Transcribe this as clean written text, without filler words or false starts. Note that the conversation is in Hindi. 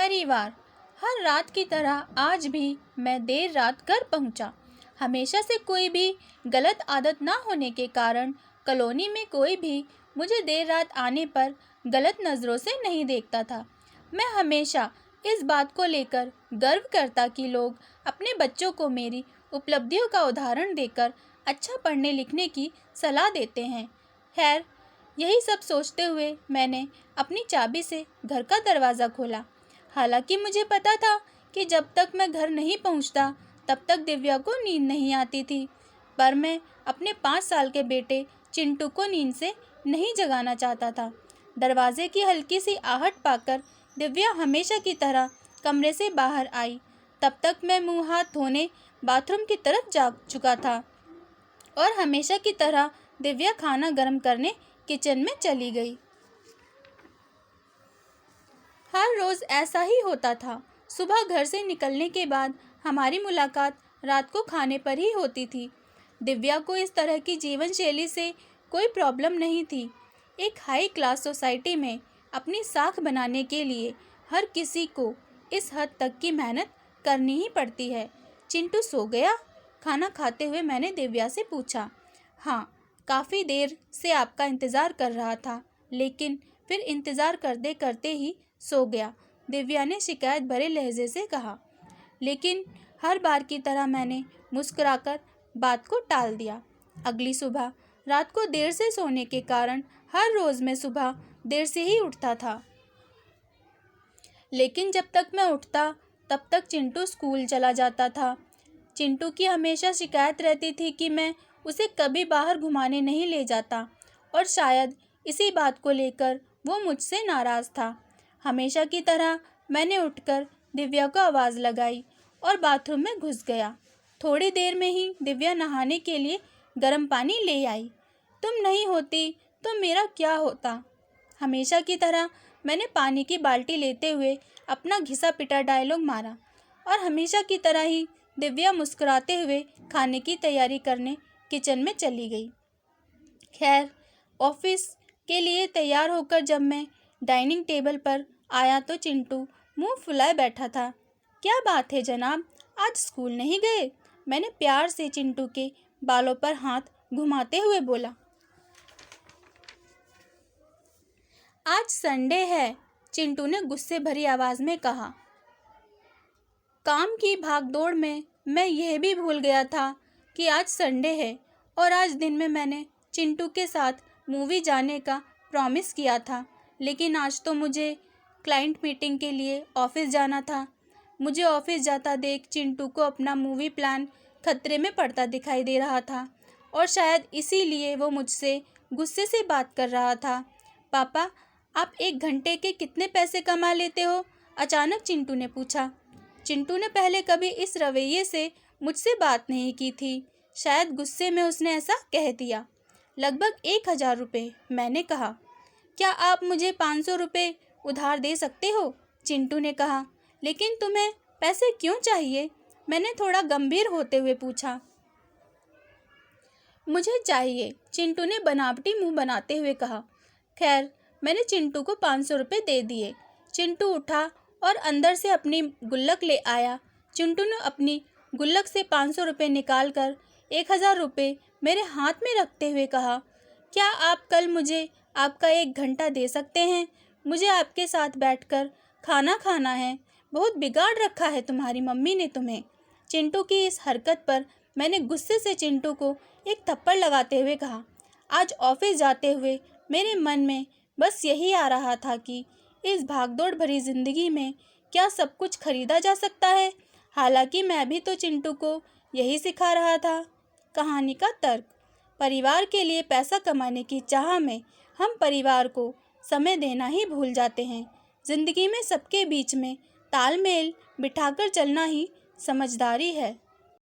परिवार। हर रात की तरह आज भी मैं देर रात घर पहुंचा। हमेशा से कोई भी गलत आदत ना होने के कारण कॉलोनी में कोई भी मुझे देर रात आने पर गलत नज़रों से नहीं देखता था। मैं हमेशा इस बात को लेकर गर्व करता कि लोग अपने बच्चों को मेरी उपलब्धियों का उदाहरण देकर अच्छा पढ़ने लिखने की सलाह देते हैं। खैर, यही सब सोचते हुए मैंने अपनी चाबी से घर का दरवाज़ा खोला। हालांकि मुझे पता था कि जब तक मैं घर नहीं पहुंचता तब तक दिव्या को नींद नहीं आती थी, पर मैं अपने 5 साल के बेटे चिंटू को नींद से नहीं जगाना चाहता था। दरवाजे की हल्की सी आहट पाकर दिव्या हमेशा की तरह कमरे से बाहर आई। तब तक मैं मुंह हाथ धोने बाथरूम की तरफ जा चुका था और हमेशा की तरह दिव्या खाना गर्म करने किचन में चली गई। हर रोज़ ऐसा ही होता था। सुबह घर से निकलने के बाद हमारी मुलाकात रात को खाने पर ही होती थी। दिव्या को इस तरह की जीवन शैली से कोई प्रॉब्लम नहीं थी। एक हाई क्लास सोसाइटी में अपनी साख बनाने के लिए हर किसी को इस हद तक की मेहनत करनी ही पड़ती है। चिंटू सो गया? खाना खाते हुए मैंने दिव्या से पूछा। हाँ, काफ़ी देर से आपका इंतज़ार कर रहा था, लेकिन फिर इंतज़ार करते करते ही सो गया, दिव्या ने शिकायत भरे लहजे से कहा। लेकिन हर बार की तरह मैंने मुस्कुराकर बात को टाल दिया। अगली सुबह रात को देर से सोने के कारण हर रोज़ मैं सुबह देर से ही उठता था, लेकिन जब तक मैं उठता तब तक चिंटू स्कूल चला जाता था। चिंटू की हमेशा शिकायत रहती थी कि मैं उसे कभी बाहर घुमाने नहीं ले जाता, और शायद इसी बात को लेकर वो मुझसे नाराज़ था। हमेशा की तरह मैंने उठकर दिव्या को आवाज़ लगाई और बाथरूम में घुस गया। थोड़ी देर में ही दिव्या नहाने के लिए गर्म पानी ले आई। तुम नहीं होती तो मेरा क्या होता? हमेशा की तरह मैंने पानी की बाल्टी लेते हुए अपना घिसा पिटा डायलॉग मारा, और हमेशा की तरह ही दिव्या मुस्कुराते हुए खाने की तैयारी करने किचन में चली गई। खैर, ऑफिस के लिए तैयार होकर जब मैं डाइनिंग टेबल पर आया तो चिंटू मुंह फुलाए बैठा था। क्या बात है जनाब, आज स्कूल नहीं गए? मैंने प्यार से चिंटू के बालों पर हाथ घुमाते हुए बोला। आज संडे है, चिंटू ने गुस्से भरी आवाज़ में कहा। काम की भागदौड़ में मैं यह भी भूल गया था कि आज संडे है, और आज दिन में मैंने चिंटू के साथ मूवी जाने का प्रॉमिस किया था, लेकिन आज तो मुझे क्लाइंट मीटिंग के लिए ऑफिस जाना था। मुझे ऑफिस जाता देख चिंटू को अपना मूवी प्लान खतरे में पड़ता दिखाई दे रहा था, और शायद इसीलिए वो मुझसे गुस्से से बात कर रहा था। पापा, आप 1 घंटे के कितने पैसे कमा लेते हो? अचानक चिंटू ने पूछा। चिंटू ने पहले कभी इस रवैये से मुझसे बात नहीं की थी। शायद गुस्से में उसने ऐसा कह दिया। लगभग 1000 रुपये, मैंने कहा। क्या आप मुझे 500 रुपये उधार दे सकते हो? चिंटू ने कहा। लेकिन तुम्हें पैसे क्यों चाहिए? मैंने थोड़ा गंभीर होते हुए पूछा। मुझे चाहिए, चिंटू ने बनावटी मुंह बनाते हुए कहा। खैर, मैंने चिंटू को 500 रुपये दे दिए। चिंटू उठा और अंदर से अपनी गुल्लक ले आया। चिंटू ने अपनी गुल्लक से 500 रुपये निकाल कर 1000 रुपये मेरे हाथ में रखते हुए कहा। क्या आप कल मुझे आपका 1 घंटा दे सकते हैं? मुझे आपके साथ बैठकर खाना खाना है। बहुत बिगाड़ रखा है तुम्हारी मम्मी ने तुम्हें। चिंटू की इस हरकत पर मैंने गुस्से से चिंटू को एक थप्पड़ लगाते हुए कहा। आज ऑफिस जाते हुए मेरे मन में बस यही आ रहा था कि इस भागदौड़ भरी ज़िंदगी में क्या सब कुछ खरीदा जा सकता है? हालांकि मैं भी तो चिंटू को यही सिखा रहा था। कहानी का तर्क। परिवार के लिए पैसा कमाने की चाह में हम परिवार को समय देना ही भूल जाते हैं। ज़िंदगी में सबके बीच में तालमेल बिठाकर चलना ही समझदारी है।